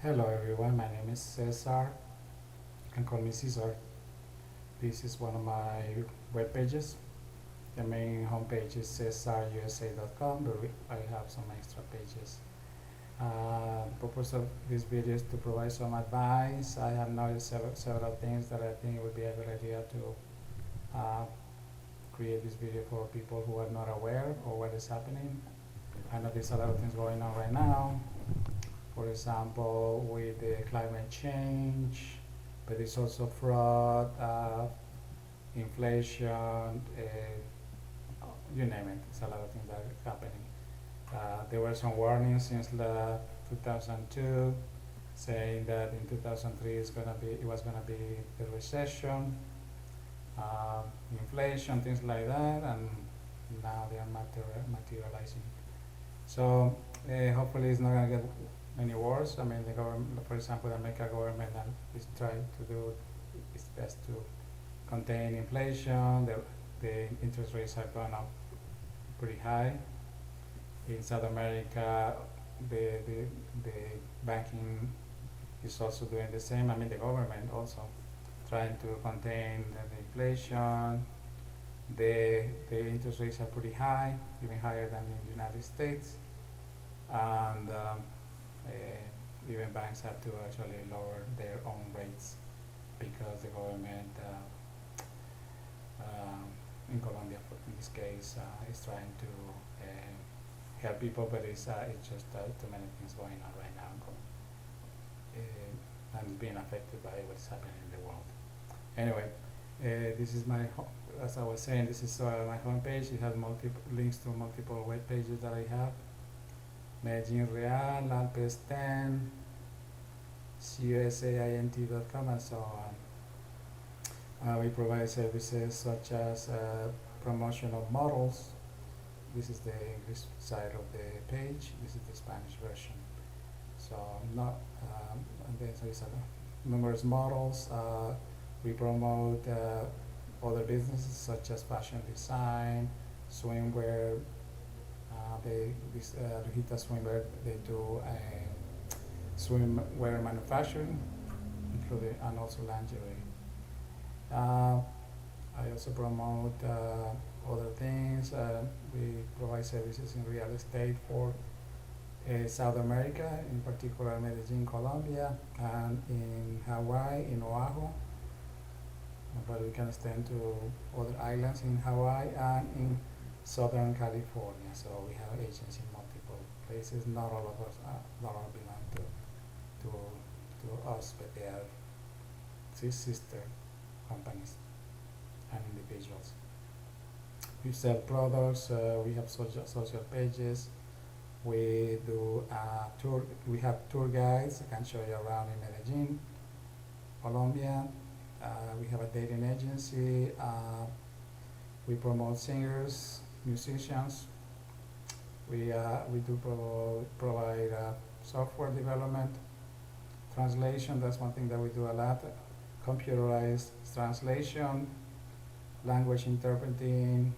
Hello everyone, my name is Cesar. You can call me Cesar. This is one of my web pages. The main homepage is CesarUSA.com, but I have some extra pages. The purpose of this video is to provide some advice. I have noticed several things that I think it would be a good idea to create this video for people who are not aware of what is happening. I know there's a lot of things going on right now. For example, with the climate change, but it's also fraud, inflation, you name it. It's a lot of things that are happening. There were some warnings since 2002 saying that in 2003 it was gonna be the recession, inflation, things like that, and now they are materializing. So hopefully it's not gonna get any worse. I mean, the government, for example, the American government is trying to do its best to contain inflation. The interest rates have gone up pretty high. In South America, the banking is also doing the same. I mean, the government also trying to contain the inflation. The interest rates are pretty high, even higher than in the United States, and even banks have to actually lower their own rates because the government in Colombia, in this case, is trying to help people, but it's just too many things going on right now, and being affected by what's happening in the world. Anyway, this is as I was saying, this is my homepage. It has multiple links to multiple web pages that I have. Medellin Real, Alpes 10, CesarUSA.com, and so on. We provide services such as promotion of models. This is the English side of the page. This is the Spanish version. So and then there's numerous models. We promote other businesses such as fashion design, swimwear. Rojita Swimwear, they do swimwear manufacturing, including and also lingerie. I also promote other things. We provide services in real estate for South America, in particular Medellin, Colombia, and in Hawaii, in Oahu. But we can extend to other islands in Hawaii and in Southern California. So we have agents in multiple places. Not all of us, not all belong to us, but they are sister companies and individuals. We sell products. We have social pages. We do tour. We have tour guides. I can show you around in Medellin, Colombia. We have a dating agency. We promote singers, musicians. We do provide software development, translation. That's one thing that we do a lot. Computerized translation, language interpreting.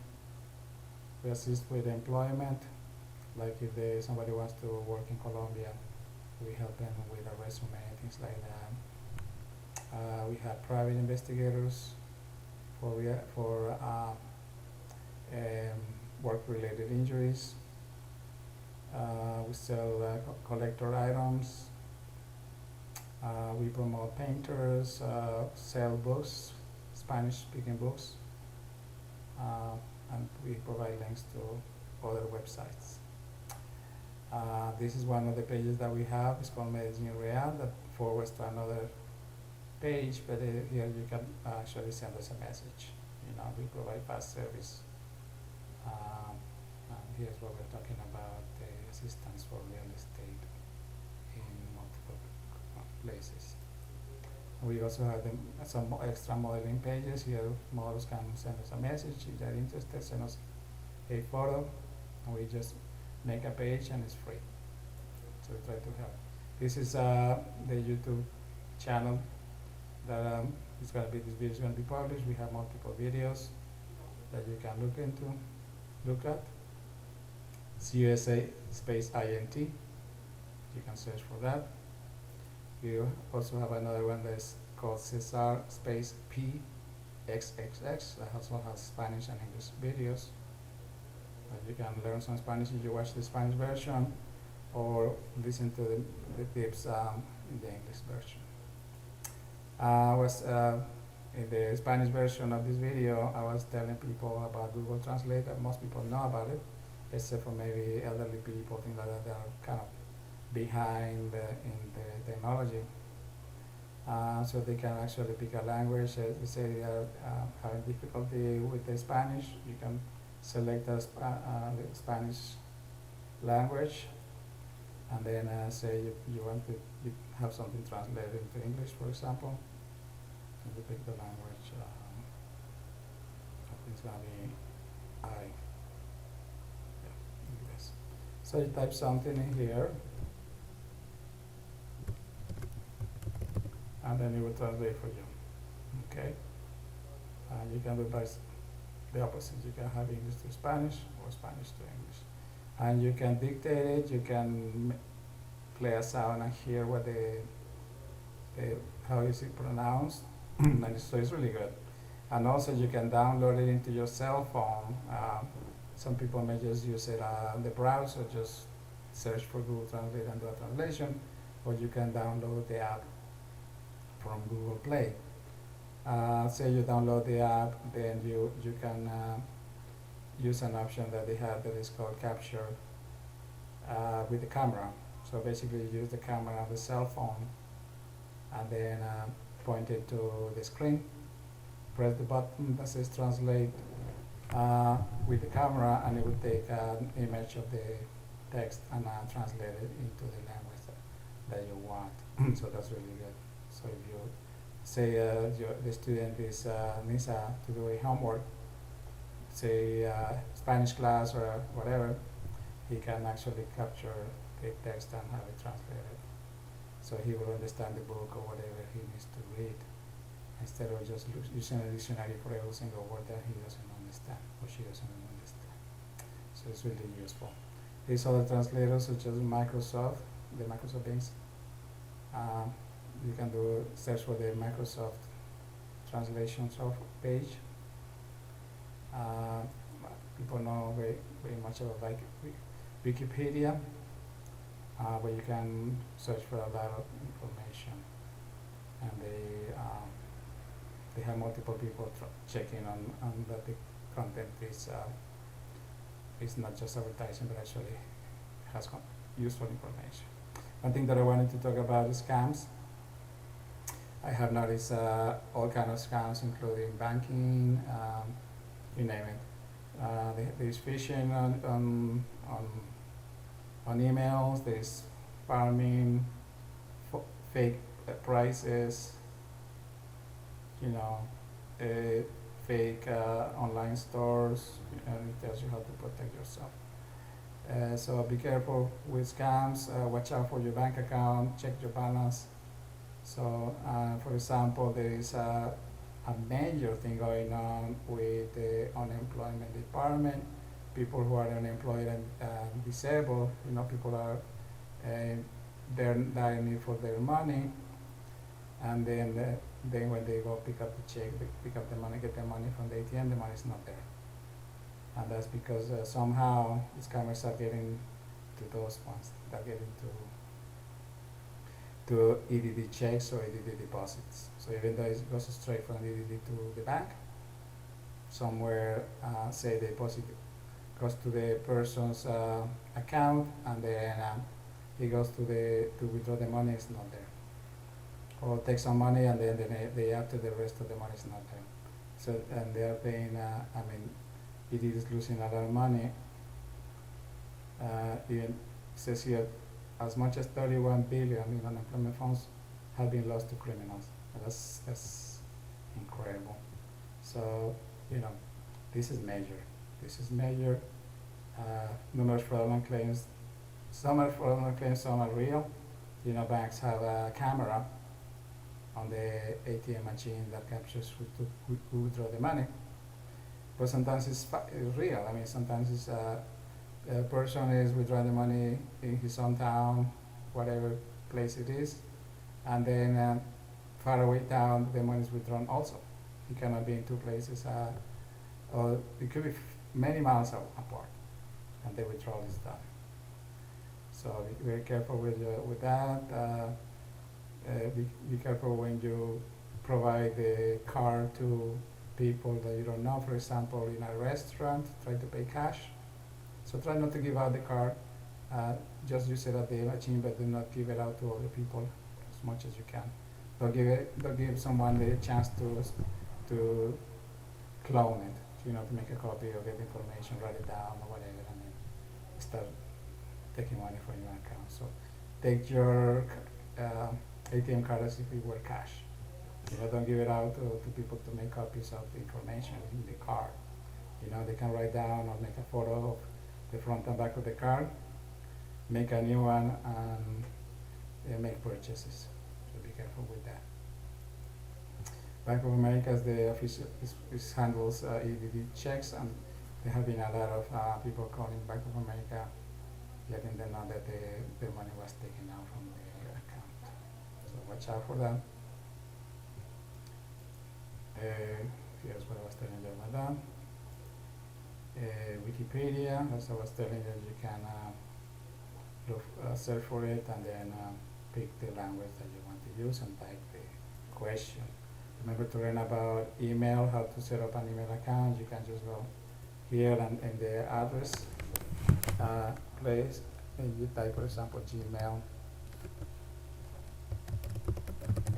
We assist with employment. Like if somebody wants to work in Colombia, we help them with a resume, things like that. We have private investigators for work-related injuries. We sell collector items. We promote painters, sell books, Spanish-speaking books, and we provide links to other websites. This is one of the pages that we have. It's called Medellin Real, that forwards to another page, but here you can actually send us a message. We provide fast service. And here's what we're talking about, the assistance for real estate in multiple places. We also have some extra modeling pages. Here models can send us a message. If they're interested, send us a photo, and we just make a page, and it's free. So we try to help. This is the YouTube channel that this video is going to be published. We have multiple videos that you can look at. CesarUSA space INT. You can search for that. You also have another one that's called Cesar space PXXX that also has Spanish and English videos. You can learn some Spanish if you watch the Spanish version or listen to the tips in the English version. In the Spanish version of this video, I was telling people about Google Translate. Most people know about it, except for maybe elderly people, things like that, that are kind of behind in the technology. So they can actually pick a language. They say they are having difficulty with the Spanish. You can select the Spanish language, and then say you want to have something translated into English, for example. And you pick the language. I think it's gonna be English. So you type something in here, and then it will translate for you. Okay. You can do the opposite. You can have English to Spanish or Spanish to English, and you can dictate it. You can play a sound and hear what how is it pronounced, and so it's really good. And also you can download it into your cell phone. Some people may just use it on the browser, just search for Google Translate and do a translation, or you can download the app from Google Play. Say you download the app, then you can use an option that they have that is called capture with the camera. So basically you use the camera of the cell phone and then point it to the screen, press the button that says translate with the camera, and it will take an image of the text and translate it into the language that you want. So that's really good. So if you say the student needs to do a homework, say Spanish class or whatever, he can actually capture the text and have it translated. So he will understand the book or whatever he needs to read, instead of just using a dictionary for every single word that he doesn't understand or she doesn't understand. So it's really useful. These other translators, such as Microsoft, the Microsoft Bings, you can do search for the Microsoft translation page. People know very much about like Wikipedia, where you can search for a lot of information, and they have multiple people checking on that the content is not just advertising, but actually has useful information. One thing that I wanted to talk about is scams. I have noticed all kind of scams, including banking, you name it. There's phishing on emails. There's spamming, fake prices. You know, fake online stores, and it tells you how to protect yourself. So be careful with scams. Watch out for your bank account. Check your balance. So, for example, there is a major thing going on with the unemployment department. People who are unemployed and disabled, you know, people are they're dying for their money, and then when they go pick up the check, they pick up the money, get the money from the ATM, the money is not there, and that's because somehow these scammers are getting to those ones. They're getting to EDD checks or EDD deposits. So even though it goes straight from EDD to the bank, somewhere, say the deposit goes to the person's account, and then he goes to withdraw the money, it's not there. Or take some money, and then they after the rest of the money is not there. So, and they are paying, EDD is losing a lot of money. Even it says here, as much as 31 billion in unemployment funds have been lost to criminals. That's incredible. So, you know, this is major. This is major. Numerous fraudulent claims. Some are fraudulent claims, some are real. You know, banks have a camera on the ATM machine that captures who withdraw the money. But sometimes it's real. I mean, sometimes it's a person is withdrawing the money in his own town, whatever place it is, and then far away down the money is withdrawn also. It cannot be in two places, or it could be many miles apart, and the withdrawal is done. So be very careful with that. Be careful when you provide the card to people that you don't know. For example, in a restaurant, try to pay cash. So try not to give out the card. Uh, just use it at the machine, but do not give it out to other people as much as you can. Don't give someone the chance to clone it. You know, to make a copy or get information, write it down or whatever, and then start taking money from your account. So take your ATM card as if it were cash. You know, don't give it out to people to make copies of the information in the card. You know, they can write down or make a photo of the front and back of the card, make a new one, and make purchases. So be careful with that. Bank of America is the official handles EDD checks, and there have been a lot of people calling Bank of America, letting them know that the money was taken out from their account. So watch out for that. Here's what I was telling you about that. Wikipedia, as I was telling you, you can search for it and then pick the language that you want to use and type the question. Remember to learn about email, how to set up an email account. You can just go here and in the address place, and you type, for example,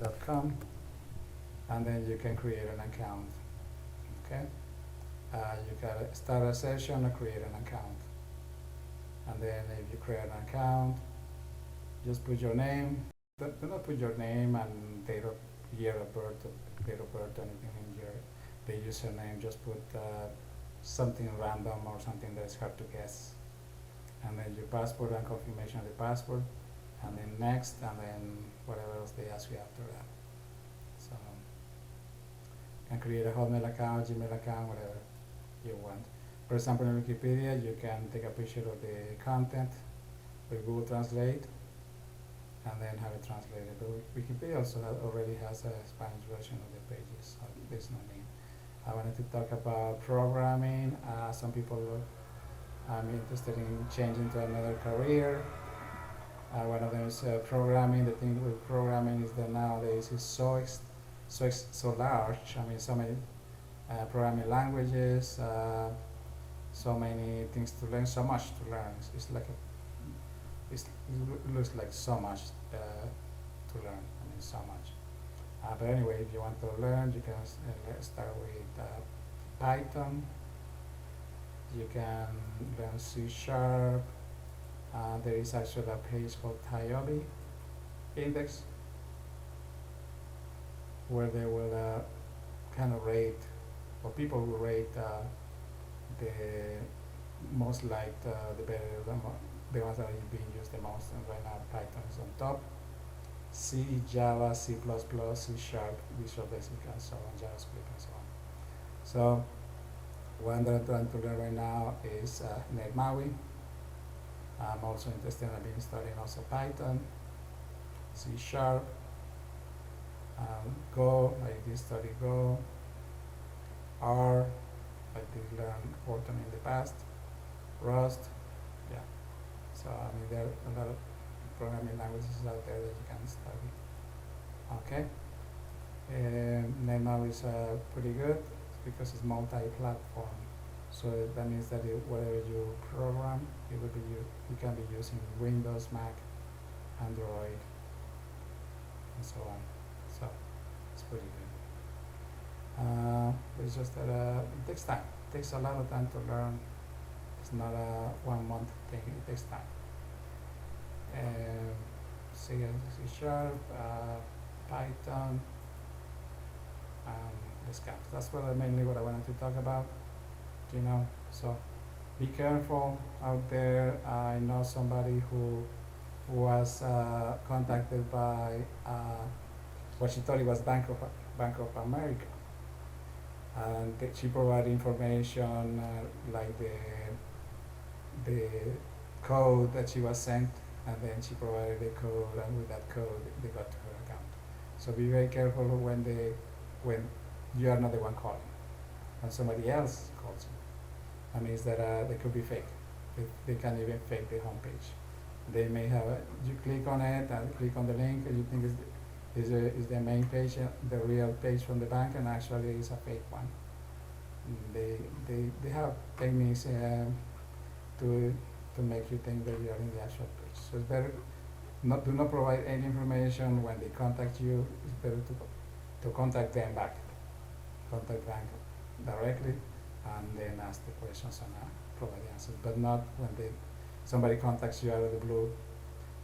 gmail.com, and then you can create an account. Okay, you can start a session or create an account, and then if you create an account, just put your name. Do not put your name and year of birth, anything in the username. Just put something random or something that's hard to guess, and then your passport and confirmation of the passport, and then next, and then whatever else they ask you after that. So you can create a Hotmail account, Gmail account, whatever you want. For example, in Wikipedia, you can take a picture of the content with Google Translate and then have it translated. But Wikipedia also already has a Spanish version of the pages, so there's no need. I wanted to talk about programming. Some people are interested in changing to another career. One of them is programming. The thing with programming is that nowadays it's so large. I mean, so many programming languages, so many things to learn, so much to learn. It's like it looks like so much to learn. I mean, so much. But anyway, if you want to learn, you can start with Python. You can learn C#. There is actually a page called Tiobi Index, where they will kind of rate, or people will rate the most liked, the better, the ones that are being used the most. And right now, Python is on top. C, Java, C++, C#, Visual Basic, and so on, JavaScript, and so on. So one that I'm trying to learn right now is NetMaui. I'm also interested in being studying also Python, C#, Go. I did study Go. R. I did learn Fortran in the past. Rust. Yeah. So I mean, there are a lot of programming languages out there that you can study. Okay. NetMaui is pretty good because it's multi-platform. So that means that whatever you program, it will be you can be using Windows, Mac, Android, and so on. So it's pretty good. It's just that it takes time. It takes a lot of time to learn. It's not a 1 month thing. It takes time. C#, Python, this kind. That's mainly what I wanted to talk about. You know, so be careful out there. I know somebody who was contacted by what she thought it was Bank of America, and she provided information like the code that she was sent and then she provided a code, and with that code they got to her account. So be very careful when you are not the one calling, when somebody else calls you. That means that they could be fake. They can even fake the homepage. They may have you click on it and click on the link, and you think is the main page, the real page from the bank, and actually it's a fake one. They have techniques to make you think that you are in the actual page. So it's better do not provide any information when they contact you. It's better to contact them back, contact bank directly, and then ask the questions and provide the answers. But not when somebody contacts you out of the blue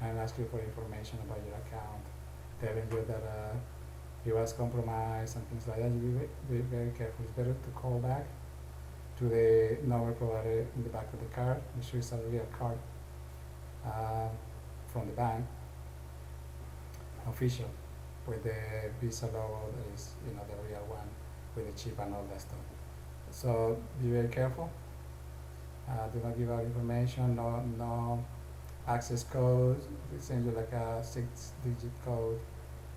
and asks you for information about your account, telling you that it was compromised and things like that. You be very careful. It's better to call back to the number provided in the back of the card. Make sure it's a real card from the bank, official, with the Visa logo that is the real one, with the chip and all that stuff. So be very careful. Do not give out information. No access codes. They send you like a 6-digit code,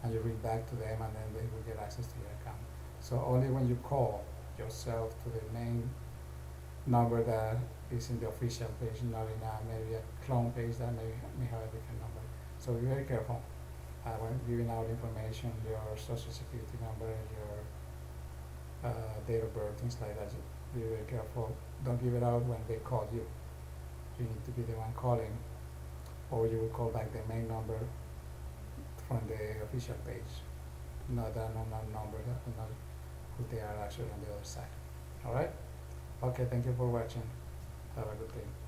and you read back to them, and then they will get access to your account. So only when you call yourself to the main number that is in the official page, not in maybe a clone page that may have a different number. So be very careful when giving out information, your social security number, your date of birth, things like that. Be very careful. Don't give it out when they call you. You need to be the one calling, or you will call back the main number from the official page, not an unknown number, not who they are actually on the other side. Alright? Okay, thank you for watching. Have a good day.